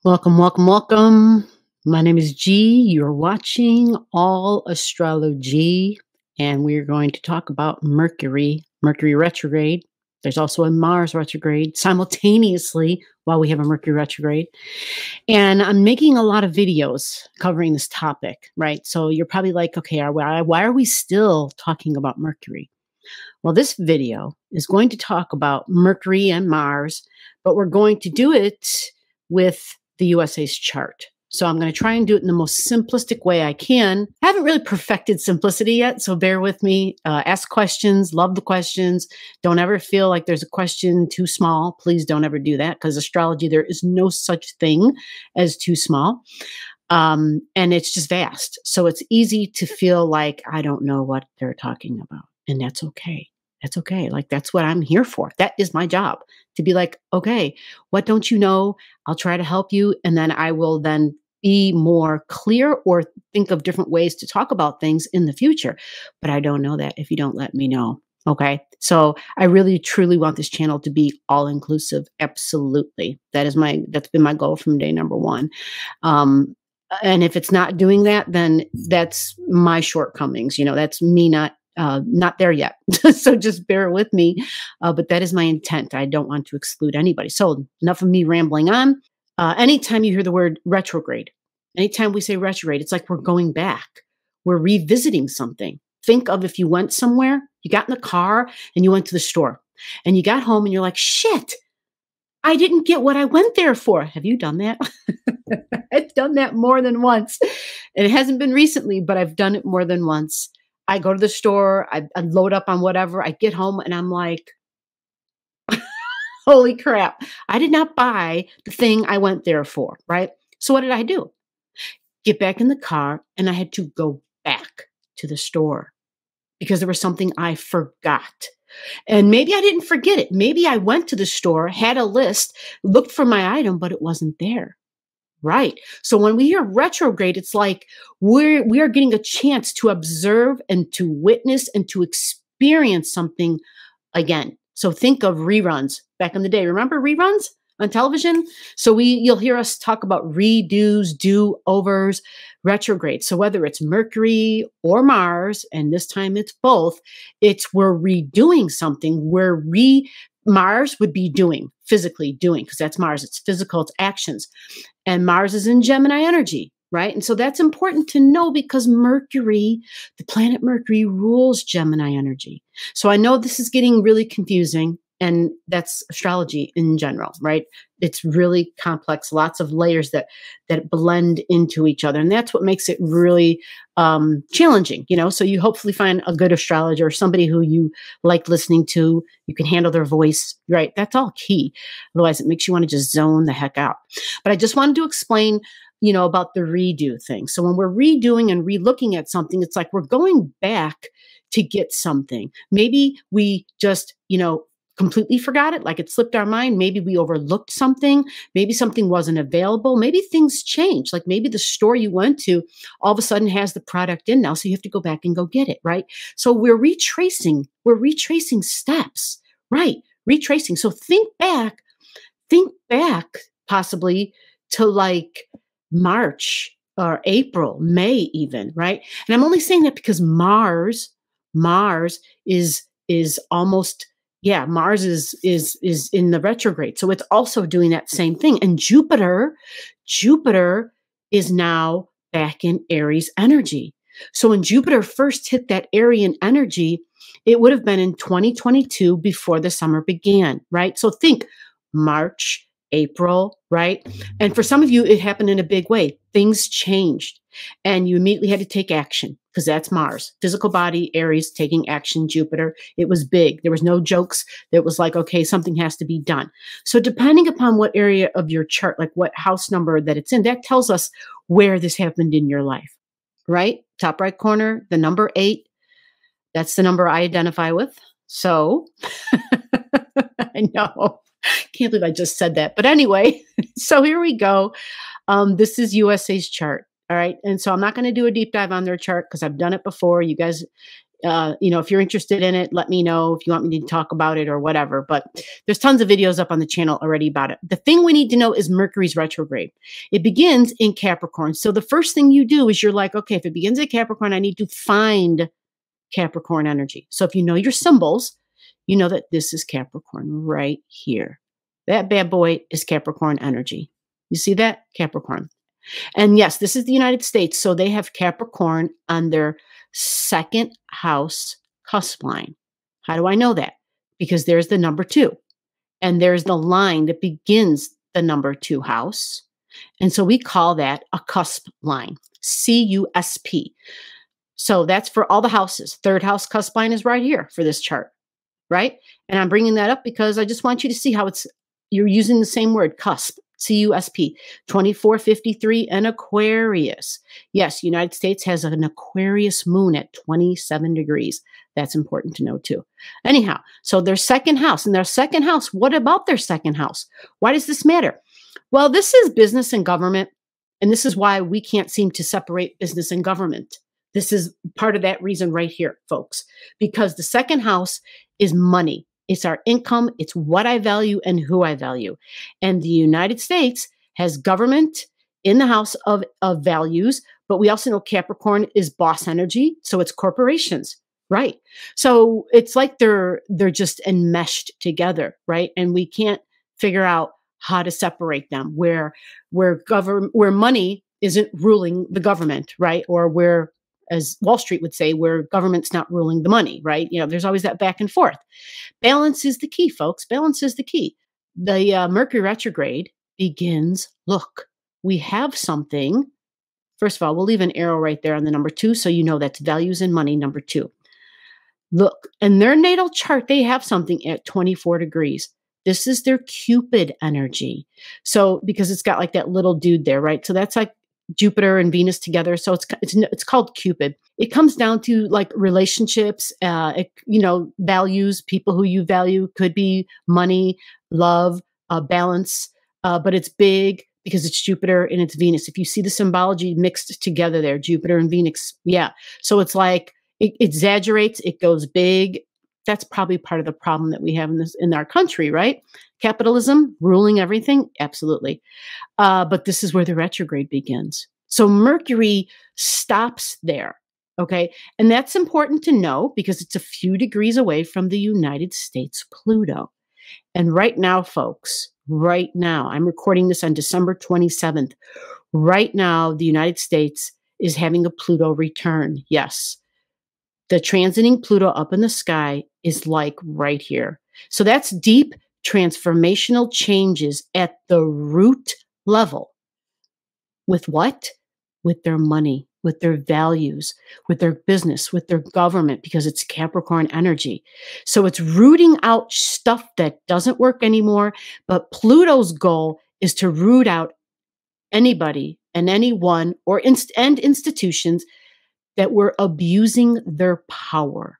Welcome, welcome, welcome. My name is G. You're watching All Astrology, and we're going to talk about Mercury retrograde. There's also a Mars retrograde simultaneously while we have a Mercury retrograde. And I'm making a lot of videos covering this topic, right? So you're probably like, okay, why are we still talking about Mercury? Well, this video is going to talk about Mercury and Mars, but we're going to do it with the USA's chart. So I'm going to try and do it in the most simplistic way I can. I haven't really perfected simplicity yet, so bear with me. Ask questions, love the questions. Don't ever feel like there's a question too small. Please don't ever do that, because astrology, there is no such thing as too small. And it's just vast. So it's easy to feel like I don't know what they're talking about. And that's okay. That's okay. Like, that's what I'm here for. That is my job, to be like, okay, what don't you know? I'll try to help you. And then I will then be more clear or think of different ways to talk about things in the future. But I don't know that if you don't let me know. Okay. So I really, truly want this channel to be all inclusive. Absolutely. That's been my goal from day number one. And if it's not doing that, then that's my shortcomings. That's me not there yet. So just bear with me. But that is my intent. I don't want to exclude anybody. So enough of me rambling on. Anytime you hear the word retrograde, anytime we say retrograde, it's like we're going back. We're revisiting something. Think of if you went somewhere, you got in the car and you went to the store and you got home and you're like, shit, I didn't get what I went there for. Have you done that? I've done that more than once. And it hasn't been recently, but I've done it more than once. I go to the store, I load up on whatever, I get home and I'm like, holy crap, I did not buy the thing I went there for, right? So what did I do? Get back in the car and I had to go back to the store because there was something I forgot. And maybe I didn't forget it. Maybe I went to the store, had a list, looked for my item, but it wasn't there. Right. So when we hear retrograde, it's like we are getting a chance to observe and to witness and to experience something again. So think of reruns back in the day. Remember reruns on television? So you'll hear us talk about redos, do-overs, retrograde. So whether it's Mercury or Mars, and this time it's both, we're redoing something. Mars would be physically doing, because that's Mars. It's physical, it's actions. And Mars is in Gemini energy, right? And so that's important to know because Mercury, the planet Mercury, rules Gemini energy. So I know this is getting really confusing, and that's astrology in general, right? It's really complex, lots of layers that blend into each other. And that's what makes it really challenging, So you hopefully find a good astrologer, somebody who you like listening to, you can handle their voice, right? That's all key. Otherwise, it makes you want to just zone the heck out. But I just wanted to explain, about the redo thing. So when we're redoing and relooking at something, it's like we're going back to get something. Maybe we just, completely forgot it, like it slipped our mind. Maybe we overlooked something. Maybe something wasn't available. Maybe things changed. Like maybe the store you went to all of a sudden has the product in now, so you have to go back and go get it, right? So we're retracing steps, right? Retracing. So think back possibly to like March or April, May even, right? And I'm only saying that because Mars is almost, Mars is in the retrograde. So it's also doing that same thing. And Jupiter is now back in Aries energy. So when Jupiter first hit that Aryan energy, it would have been in 2022 before the summer began, right? So think March, April, right? And for some of you, it happened in a big way. Things changed and you immediately had to take action because that's Mars, physical body, Aries, taking action, Jupiter. It was big. There was no jokes. It was like, okay, something has to be done. So depending upon what area of your chart, like what house number that it's in, that tells us where this happened in your life, right? Top right corner, the number 8, that's the number I identify with. So I know. Can't believe I just said that. But anyway, so here we go. This is USA's chart. All right. And so I'm not going to do a deep dive on their chart because I've done it before. You guys if you're interested in it, let me know if you want me to talk about it or whatever. But there's tons of videos up on the channel already about it. The thing we need to know is Mercury's retrograde. It begins in Capricorn. So the first thing you do is you're like, okay, if it begins in Capricorn, I need to find Capricorn energy. So if you know your symbols, you know that this is Capricorn right here. That bad boy is Capricorn energy. You see that? Capricorn. And yes, this is the United States. So they have Capricorn on their second house cusp line. How do I know that? Because there's the number 2. And there's the line that begins the number 2 house. And so we call that a cusp line, C-U-S-P. So that's for all the houses. Third house cusp line is right here for this chart, right? And I'm bringing that up because I just want you to see how you're using the same word, cusp, C-U-S-P, 2453 and Aquarius. Yes, United States has an Aquarius moon at 27 degrees. That's important to know too. Anyhow, so their second house, and their second house, what about their second house? Why does this matter? Well, this is business and government, and this is why we can't seem to separate business and government. This is part of that reason right here, folks, because the second house is money. It's our income. It's what I value and who I value. And the United States has government in the house of values, but we also know Capricorn is boss energy. So it's corporations, right? So it's like they're just enmeshed together, right? And we can't figure out how to separate them where money isn't ruling the government, right? Or where, as Wall Street would say, where government's not ruling the money, right? There's always that back and forth. Balance is the key, folks. Balance is the key. The Mercury retrograde begins, look, we have something. First of all, we'll leave an arrow right there on the number 2, so you know that's values and money, number 2. Look, in their natal chart, they have something at 24 degrees. This is their Cupid energy. So, because it's got like that little dude there, right? So that's like Jupiter and Venus together. So it's called Cupid. It comes down to like relationships, values, people who you value, could be money, love, balance, but it's big because it's Jupiter and it's Venus. If you see the symbology mixed together there, Jupiter and Venus. Yeah. So it's like, it exaggerates, it goes big. That's probably part of the problem that we have in our country, right? Capitalism ruling everything. Absolutely. But this is where the retrograde begins. So Mercury stops there. Okay. And that's important to know because it's a few degrees away from the United States Pluto. And right now, folks, right now, I'm recording this on December 27th. Right now, the United States is having a Pluto return. Yes. The transiting Pluto up in the sky is like right here. So that's deep transformational changes at the root level. With what? With their money, with their values, with their business, with their government, because it's Capricorn energy. So it's rooting out stuff that doesn't work anymore. But Pluto's goal is to root out anybody and anyone and institutions that were abusing their power.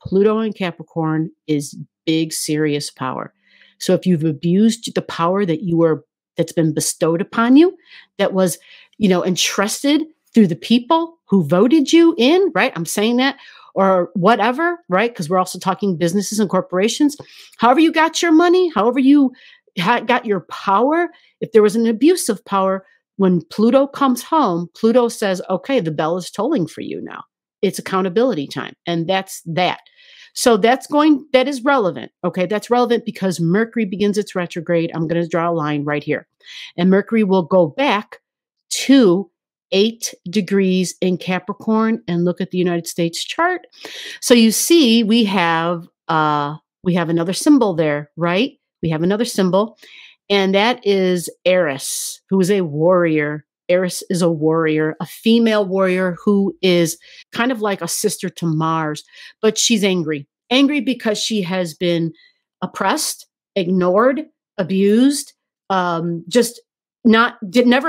Pluto in Capricorn is big, serious power. So if you've abused the power that's been bestowed upon you, that was, entrusted through the people who voted you in, right? I'm saying that, or whatever, right? Because we're also talking businesses and corporations. However you got your money, however you got your power, if there was an abuse of power, when Pluto comes home, Pluto says, okay, the bell is tolling for you now. It's accountability time. And that's that. So that is relevant. Okay. That's relevant because Mercury begins its retrograde. I'm going to draw a line right here. And Mercury will go back to 8 degrees in Capricorn, and look at the United States chart. So you see, we have another symbol there, right? We have another symbol. And that is Aries, who is a warrior. Aries is a warrior, a female warrior who is kind of like a sister to Mars, but she's angry. Angry because she has been oppressed, ignored, abused, never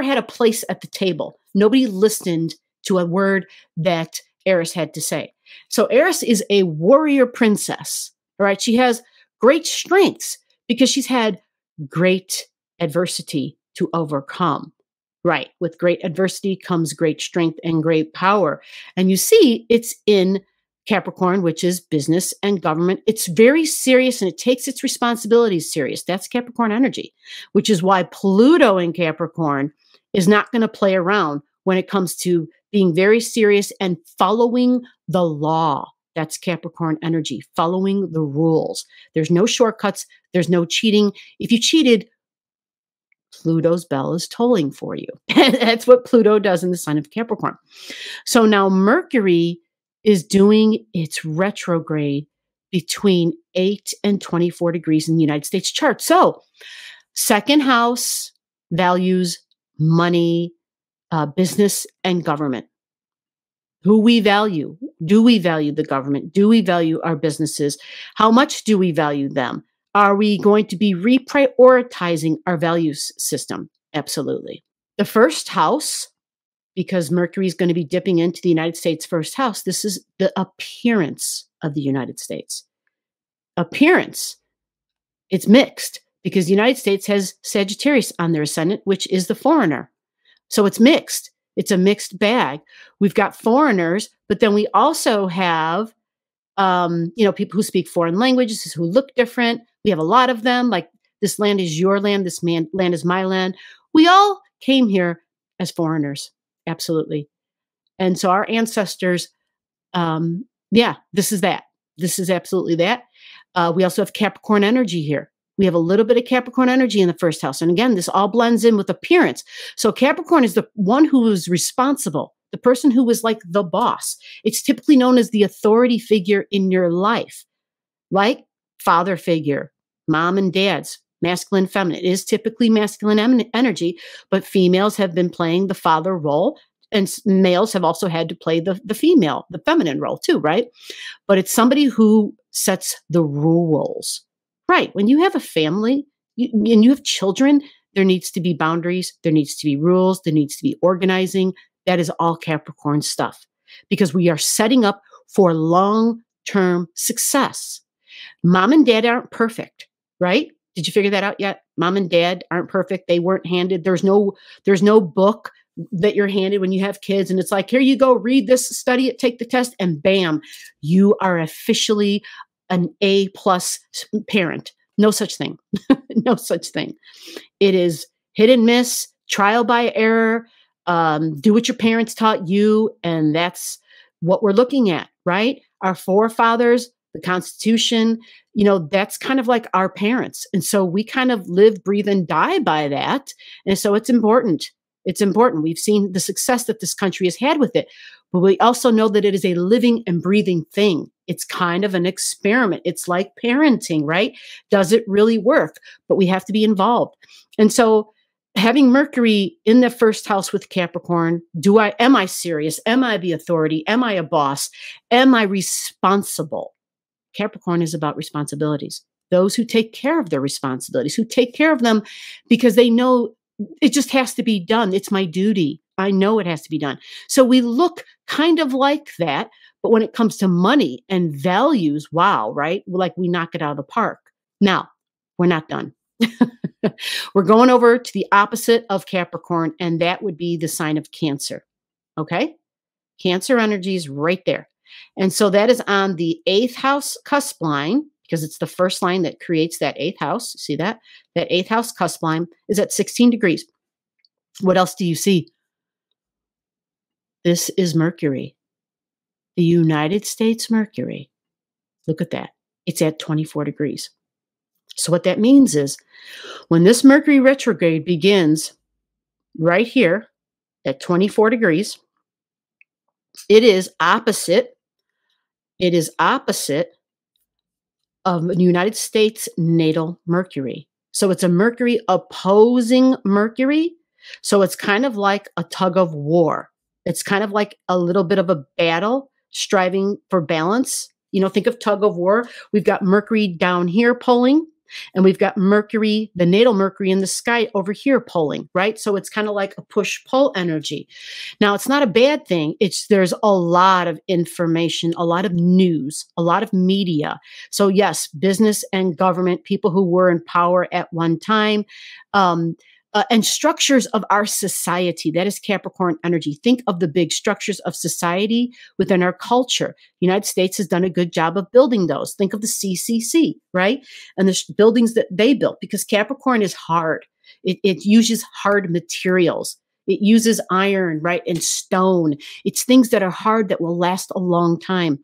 had a place at the table. Nobody listened to a word that Aries had to say. So Aries is a warrior princess, all right? She has great strengths because she's had great adversity to overcome, right? With great adversity comes great strength and great power. And you see, it's in Capricorn, which is business and government. It's very serious and it takes its responsibilities serious. That's Capricorn energy, which is why Pluto in Capricorn is not going to play around when it comes to being very serious and following the law. That's Capricorn energy, following the rules. There's no shortcuts. There's no cheating. If you cheated, Pluto's bell is tolling for you. That's what Pluto does in the sign of Capricorn. So now Mercury is doing its retrograde between 8 and 24 degrees in the United States chart. So second house values money, business, and government. Who we value. Do we value the government? Do we value our businesses? How much do we value them? Are we going to be reprioritizing our values system? Absolutely. The first house, because Mercury is going to be dipping into the United States first house, this is the appearance of the United States. Appearance. It's mixed because the United States has Sagittarius on their ascendant, which is the foreigner. So it's mixed. It's a mixed bag. We've got foreigners, but then we also have, people who speak foreign languages, who look different. We have a lot of them. Like, this land is your land. This land is my land. We all came here as foreigners. Absolutely. And so our ancestors, this is that. This is absolutely that. We also have Capricorn energy here. We have a little bit of Capricorn energy in the first house. And again, this all blends in with appearance. So Capricorn is the one who is responsible, the person who is like the boss. It's typically known as the authority figure in your life, like father figure, mom and dad's, masculine, feminine. It is typically masculine energy, but females have been playing the father role, and males have also had to play the female, the feminine role too, right? But it's somebody who sets the rules. Right. When you have a family and you have children, there needs to be boundaries. There needs to be rules. There needs to be organizing. That is all Capricorn stuff because we are setting up for long-term success. Mom and dad aren't perfect, right? Did you figure that out yet? Mom and dad aren't perfect. They weren't handed. There's no book that you're handed when you have kids. And it's like, here you go, read this, study it, take the test, and bam, you are officially an A+ parent. No such thing. No such thing. It is hit and miss, trial by error, do what your parents taught you. And that's what we're looking at, right? Our forefathers, the Constitution, that's kind of like our parents. And so we kind of live, breathe, and die by that. And so it's important. It's important. We've seen the success that this country has had with it, but we also know that it is a living and breathing thing. It's kind of an experiment. It's like parenting, right? Does it really work? But we have to be involved. And so having Mercury in the first house with Capricorn, am I serious? Am I the authority? Am I a boss? Am I responsible? Capricorn is about responsibilities. Those who take care of their responsibilities, who take care of them because they know it just has to be done. It's my duty. I know it has to be done. So we look kind of like that. But when it comes to money and values, wow, right? Like we knock it out of the park. Now, we're not done. We're going over to the opposite of Capricorn, and that would be the sign of Cancer. Okay? Cancer energy is right there. And so that is on the 8th house cusp line, because it's the first line that creates that 8th house. See that? That 8th house cusp line is at 16 degrees. What else do you see? This is Mercury. The United States Mercury. Look at that. It's at 24 degrees. So what that means is when this Mercury retrograde begins right here at 24 degrees, it is opposite of the United States natal Mercury. So it's a Mercury opposing Mercury. So it's kind of like a tug of war. It's kind of like a little bit of a battle, striving for balance. Think of tug of war. We've got Mercury down here pulling, and we've got Mercury, the natal Mercury in the sky over here pulling, right? So it's kind of like a push-pull energy. Now, it's not a bad thing. There's a lot of information, a lot of news, a lot of media. So yes, business and government, people who were in power at one time, and structures of our society. That is Capricorn energy. Think of the big structures of society within our culture. The United States has done a good job of building those. Think of the CCC, right? And the buildings that they built, because Capricorn is hard. It uses hard materials. It uses iron, right? And stone. It's things that are hard that will last a long time.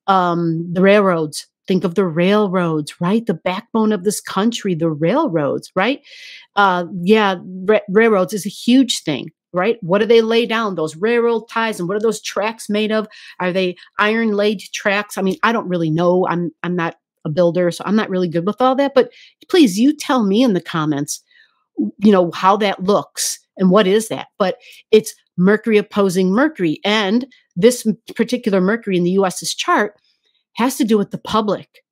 The railroads. Think of the railroads, right? The backbone of this country, the railroads, right? Railroads is a huge thing, right? What do they lay down? Those railroad ties, and what are those tracks made of? Are they iron laid tracks? I mean, I don't really know. I'm not a builder, so I'm not really good with all that. But please, you tell me in the comments, how that looks and what is that. But it's Mercury opposing Mercury, and this particular Mercury in the U.S.'s chart has to do with the public,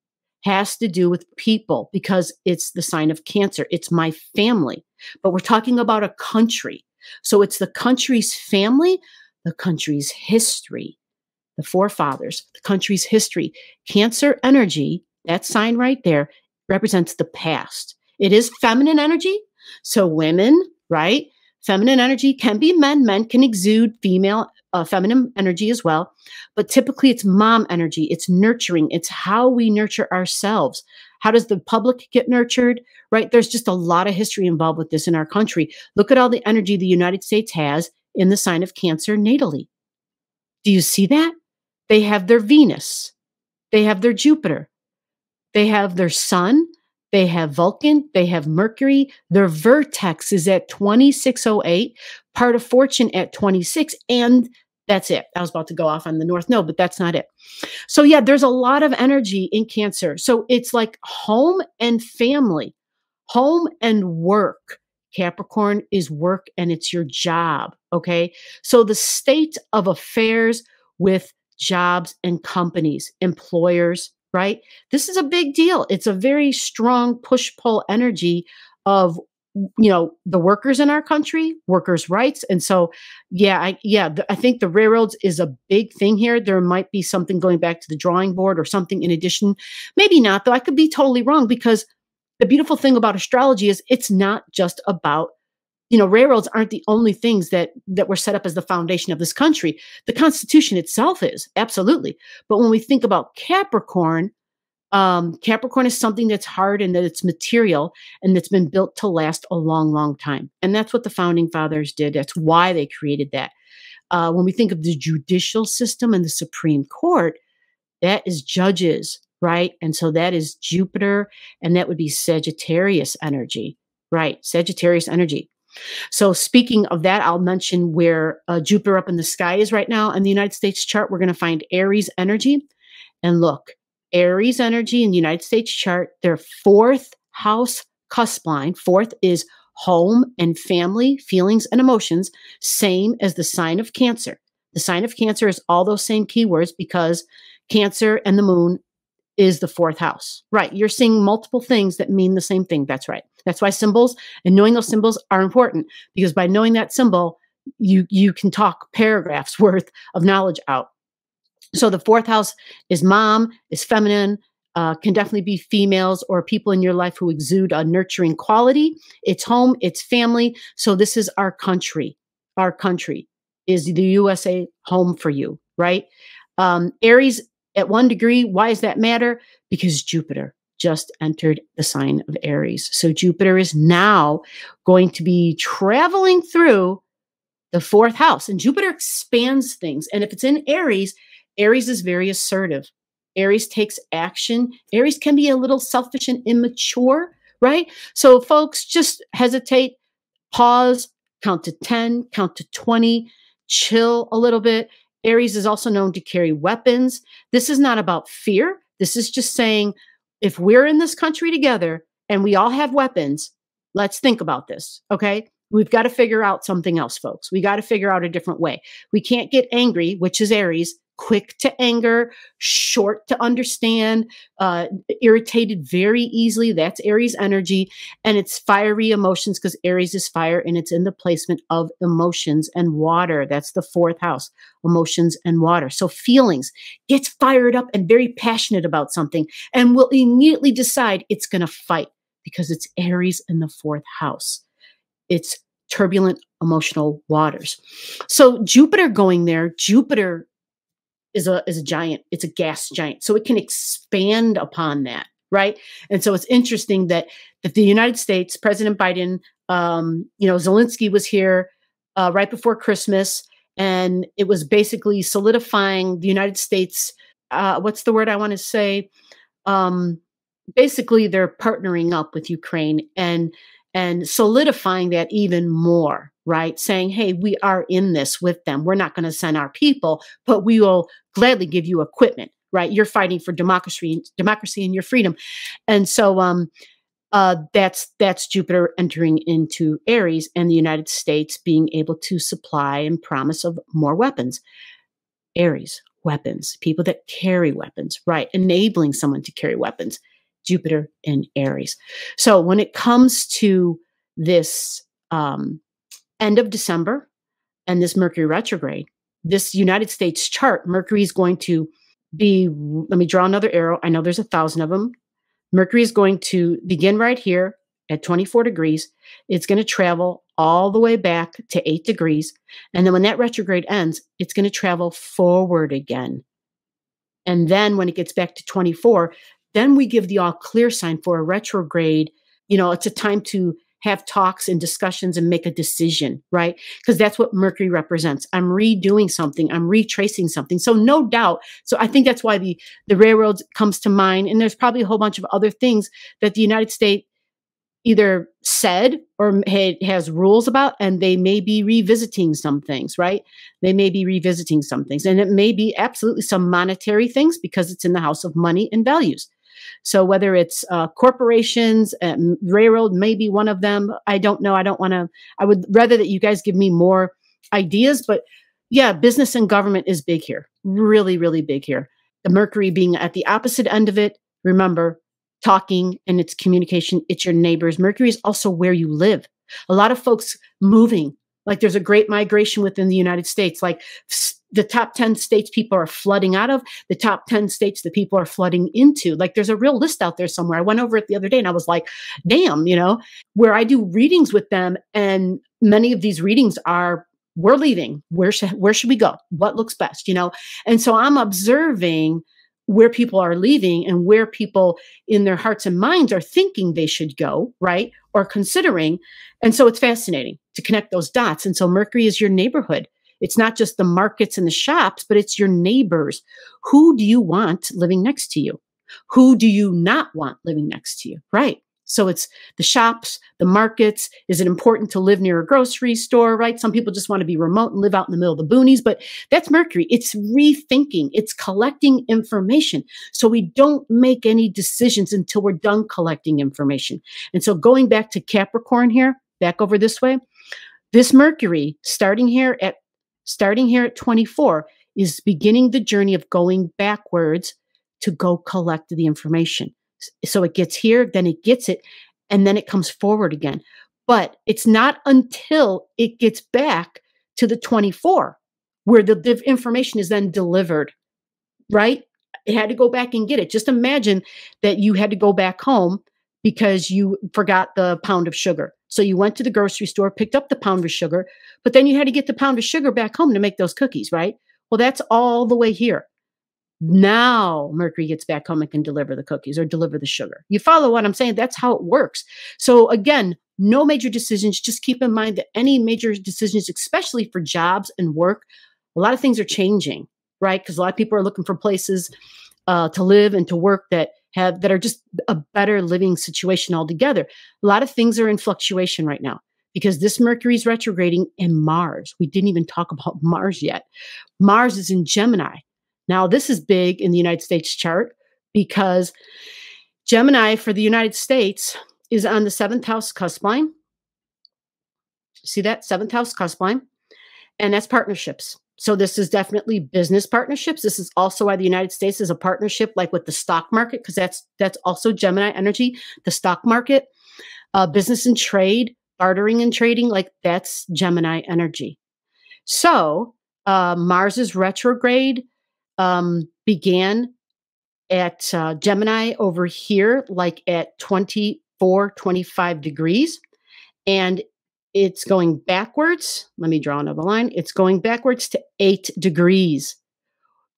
has to do with people, because it's the sign of Cancer. It's my family. But we're talking about a country. So it's the country's family, the country's history, the forefathers, the country's history. Cancer energy, that sign right there, represents the past. It is feminine energy. So women, right? Feminine energy can be men. Men can exude feminine energy as well. But typically it's mom energy. It's nurturing. It's how we nurture ourselves. How does the public get nurtured, right? There's just a lot of history involved with this in our country. Look at all the energy the United States has in the sign of Cancer natally. Do you see that? They have their Venus. They have their Jupiter. They have their Sun. They have Vulcan, they have Mercury, their vertex is at 2608, part of fortune at 26, and that's it. I was about to go off on the North Node, but that's not it. So yeah, there's a lot of energy in Cancer. So it's like home and family, home and work. Capricorn is work and it's your job, okay? So the state of affairs with jobs and companies, employers, right? This is a big deal. It's a very strong push-pull energy of, the workers in our country, workers' rights. And so, I think the railroads is a big thing here. There might be something going back to the drawing board or something in addition. Maybe not, though. I could be totally wrong, because the beautiful thing about astrology is it's not just about, railroads aren't the only things that were set up as the foundation of this country. The Constitution itself is, absolutely. But when we think about Capricorn, Capricorn is something that's hard and that it's material and that's been built to last a long, long time. And that's what the founding fathers did. That's why they created that. When we think of the judicial system and the Supreme Court, that is judges, right? And so that is Jupiter, and that would be Sagittarius energy, right? Sagittarius energy. So speaking of that, I'll mention where Jupiter up in the sky is right now in the United States chart. We're going to find Aries energy. And look, Aries energy in the United States chart, their fourth house cusp line. Fourth is home and family, feelings and emotions, same as the sign of Cancer. The sign of Cancer is all those same keywords because Cancer and the moon is the fourth house. Right. You're seeing multiple things that mean the same thing. That's right. That's why symbols and knowing those symbols are important, because by knowing that symbol, you can talk paragraphs worth of knowledge out. So the fourth house is mom, is feminine, can definitely be females or people in your life who exude a nurturing quality. It's home, it's family. So this is our country. Our country is the USA home for you, right? Aries at 1 degree. Why does that matter? Because Jupiter just entered the sign of Aries. So Jupiter is now going to be traveling through the fourth house, and Jupiter expands things. And if it's in Aries, Aries is very assertive. Aries takes action. Aries can be a little selfish and immature, right? So folks, just hesitate, pause, count to 10, count to 20, chill a little bit. Aries is also known to carry weapons. This is not about fear. This is just saying, if we're in this country together and we all have weapons, let's think about this, okay? We've got to figure out something else, folks. We got to figure out a different way. We can't get angry, which is Aries, quick to anger, short to understand, irritated very easily. That's Aries energy. And it's fiery emotions because Aries is fire and it's in the placement of emotions and water. That's the fourth house, emotions and water. So feelings, gets fired up and very passionate about something and will immediately decide it's going to fight because it's Aries in the fourth house. It's turbulent emotional waters. So Jupiter going there, Jupiter is a giant. It's a gas giant. So it can expand upon that, right? And so it's interesting that the United States, President Biden, Zelensky was here right before Christmas, and it was basically solidifying the United States. What's the word I want to say? Basically, they're partnering up with Ukraine and solidifying that even more, right? Saying, hey, we are in this with them. We're not going to send our people, but we will gladly give you equipment, right? You're fighting for democracy and your freedom. And so that's Jupiter entering into Aries and the United States being able to supply and promise of more weapons. Aries, weapons, people that carry weapons, right? Enabling someone to carry weapons. Jupiter in Aries. So when it comes to this end of December and this Mercury retrograde, this United States chart, Mercury is going to be, let me draw another arrow. I know there's 1,000 of them. Mercury is going to begin right here at 24 degrees. It's going to travel all the way back to 8 degrees. And then when that retrograde ends, it's going to travel forward again. And then when it gets back to 24, then we give the all clear sign for a retrograde. It's a time to have talks and discussions and make a decision, right? Because that's what Mercury represents. I'm redoing something. I'm retracing something. So no doubt. So I think that's why the railroads comes to mind. And there's probably a whole bunch of other things that the United States either said or has rules about, and they may be revisiting some things, right? They may be revisiting some things. And it may be absolutely some monetary things because it's in the house of money and values. So whether it's corporations, railroad may be one of them. I don't know. I would rather that you guys give me more ideas. But yeah, business and government is big here. Really, really big here. The Mercury being at the opposite end of it. Remember, talking and it's communication. It's your neighbors. Mercury is also where you live. A lot of folks moving. Like there's a great migration within the United States. Like the top 10 states people are flooding out of, the top 10 states that people are flooding into. Like there's a real list out there somewhere. I went over it the other day and I was like, damn, where I do readings with them. And many of these readings are, we're leaving. Where should we go? What looks best, And so I'm observing where people are leaving and where people in their hearts and minds are thinking they should go, right? Or considering. And so it's fascinating to connect those dots. And so Mercury is your neighborhood. It's not just the markets and the shops, but it's your neighbors. Who do you want living next to you? Who do you not want living next to you? Right. So it's the shops, the markets. Is it important to live near a grocery store, right? Some people just want to be remote and live out in the middle of the boonies, but that's Mercury. It's rethinking. It's collecting information. So we don't make any decisions until we're done collecting information. And so going back to Capricorn here, back over this way, this Mercury starting here at 24 is beginning the journey of going backwards to go collect the information. So it gets here, then it gets it, and then it comes forward again. But it's not until it gets back to the 24 where the information is then delivered, right? It had to go back and get it. Just imagine that you had to go back home because you forgot the pound of sugar. So you went to the grocery store, picked up the pound of sugar, but then you had to get the pound of sugar back home to make those cookies, right? Well, that's all the way here. Now Mercury gets back home and can deliver the cookies or deliver the sugar. You follow what I'm saying? That's how it works. So again, no major decisions. Just keep in mind that any major decisions, especially for jobs and work, a lot of things are changing, right? Because a lot of people are looking for places to live and to work that are just a better living situation altogether. A lot of things are in fluctuation right now because this Mercury is retrograding in Mars. We didn't even talk about Mars yet. Mars is in Gemini. Now, this is big in the United States chart because Gemini for the United States is on the 7th house cusp line. See that? 7th house cusp line. And that's partnerships. So this is definitely business partnerships. This is also why the United States is a partnership like with the stock market, because that's also Gemini energy, the stock market, business and trade, bartering and trading, like that's Gemini energy. So Mars's retrograde began at Gemini over here, like at 24, 25 degrees. And it's going backwards. Let me draw another line. It's going backwards to 8 degrees.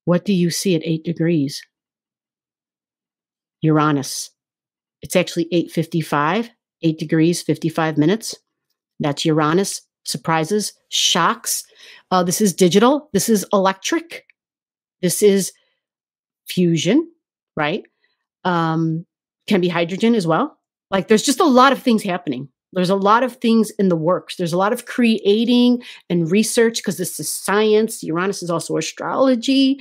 What do you see at 8 degrees? Uranus. It's actually 8:55, 8 degrees, 55 minutes. That's Uranus. Surprises, shocks. This is digital. This is electric. This is fusion, right? Can be hydrogen as well. Like there's just a lot of things happening. There's a lot of things in the works. There's a lot of creating and research because this is science. Uranus is also astrology.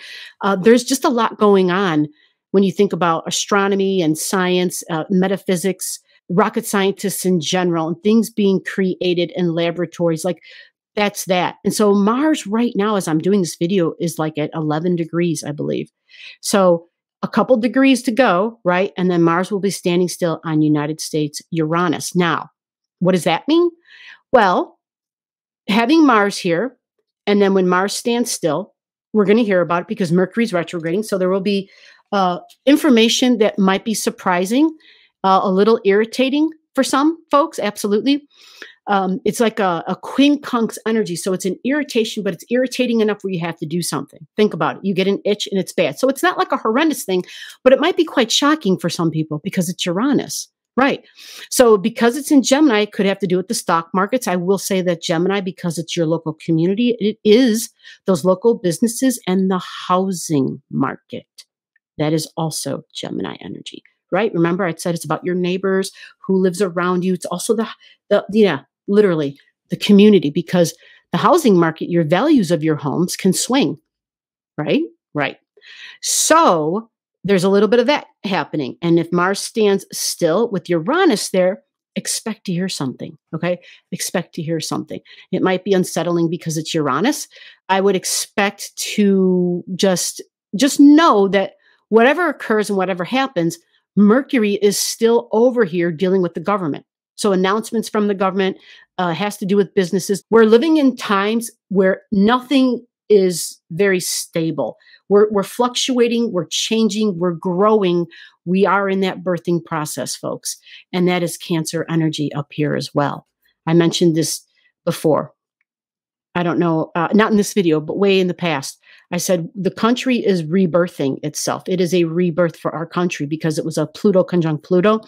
There's just a lot going on when you think about astronomy and science, metaphysics, rocket scientists in general, and things being created in laboratories. Like that's that. And so Mars right now, as I'm doing this video, is like at 11 degrees, I believe. So a couple degrees to go, right? And then Mars will be standing still on United States Uranus. Now, what does that mean? Well, having Mars here, and then when Mars stands still, we're going to hear about it because Mercury's retrograding. So there will be information that might be surprising, a little irritating for some folks. Absolutely. It's like a quincunx energy. So it's an irritation, but it's irritating enough where you have to do something. Think about it. You get an itch and it's bad. So it's not like a horrendous thing, but it might be quite shocking for some people because it's Uranus. Right. So because it's in Gemini, it could have to do with the stock markets. I will say that Gemini, because it's your local community, it is those local businesses and the housing market. That is also Gemini energy, right? Remember, I said it's about your neighbors, who lives around you. It's also literally the community, because the housing market, your values of your homes can swing, right? Right. So there's a little bit of that happening. And if Mars stands still with Uranus there, expect to hear something, okay? Expect to hear something. It might be unsettling because it's Uranus. I would expect to just know that whatever occurs and whatever happens, Mercury is still over here dealing with the government. So announcements from the government has to do with businesses. We're living in times where nothing is very stable. We're fluctuating, we're changing, we're growing. We are in that birthing process, folks. And that is Cancer energy up here as well. I mentioned this before. I don't know, not in this video, but way in the past. I said the country is rebirthing itself. It is a rebirth for our country because it was a Pluto conjunct Pluto.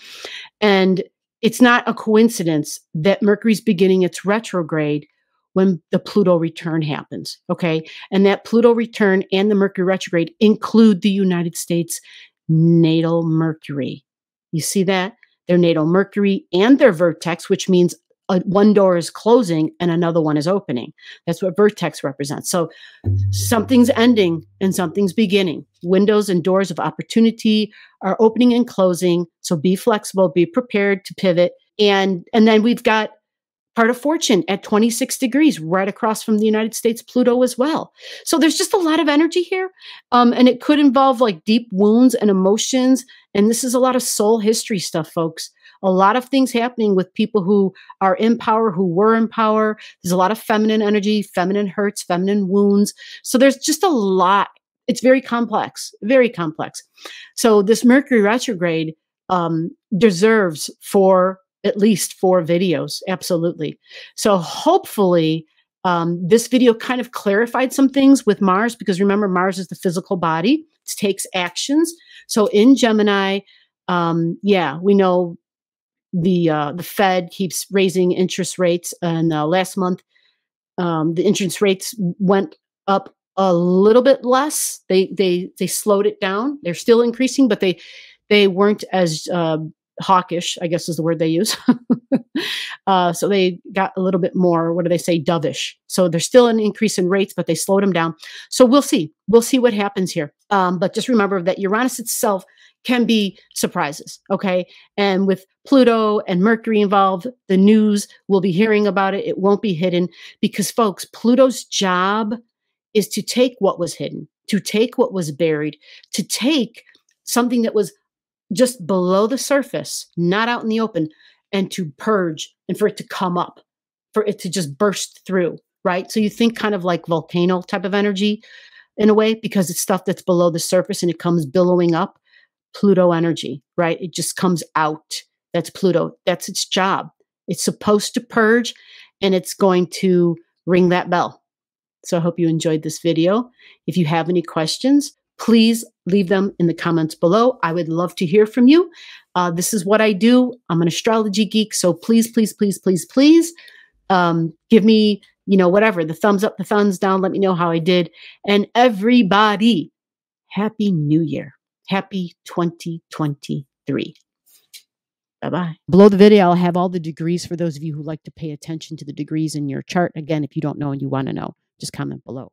And it's not a coincidence that Mercury's beginning its retrograde when the Pluto return happens, okay? And that Pluto return and the Mercury retrograde include the United States natal Mercury. You see that? Their natal Mercury and their vertex, which means one door is closing and another one is opening. That's what vertex represents. So something's ending and something's beginning. Windows and doors of opportunity are opening and closing. So be flexible, be prepared to pivot. And then we've got part of fortune at 26 degrees, right across from the United States Pluto as well. So there's just a lot of energy here. And it could involve like deep wounds and emotions. And this is a lot of soul history stuff, folks. A lot of things happening with people who are in power, who were in power. There's a lot of feminine energy, feminine hurts, feminine wounds. So there's just a lot. It's very complex, very complex. So this Mercury retrograde deserves at least 4 videos. Absolutely. So hopefully this video kind of clarified some things with Mars, because remember, Mars is the physical body. It takes actions. So in Gemini, we know the Fed keeps raising interest rates. And last month, the interest rates went up a little bit less. They slowed it down. They're still increasing, but they weren't as hawkish, I guess is the word they use. So they got a little bit more, what do they say, dovish. So there's still an increase in rates, but they slowed them down. So we'll see. We'll see what happens here. But just remember that Uranus itself can be surprises, okay? And with Pluto and Mercury involved, the news, we'll be hearing about it. It won't be hidden because, folks, Pluto's job is to take what was hidden, to take what was buried, to take something that was just below the surface, not out in the open, and to purge and for it to come up, for it to just burst through, right? So you think kind of like volcano type of energy in a way, because it's stuff that's below the surface and it comes billowing up. Pluto energy, right? It just comes out. That's Pluto. That's its job. It's supposed to purge and it's going to ring that bell. So I hope you enjoyed this video. If you have any questions, please leave them in the comments below. I would love to hear from you. This is what I do. I'm an astrology geek. So please, please, please, please, please give me, whatever, the thumbs up, the thumbs down. Let me know how I did. And everybody, Happy New Year. Happy 2023. Bye-bye. Below the video, I'll have all the degrees for those of you who like to pay attention to the degrees in your chart. Again, if you don't know and you want to know, just comment below.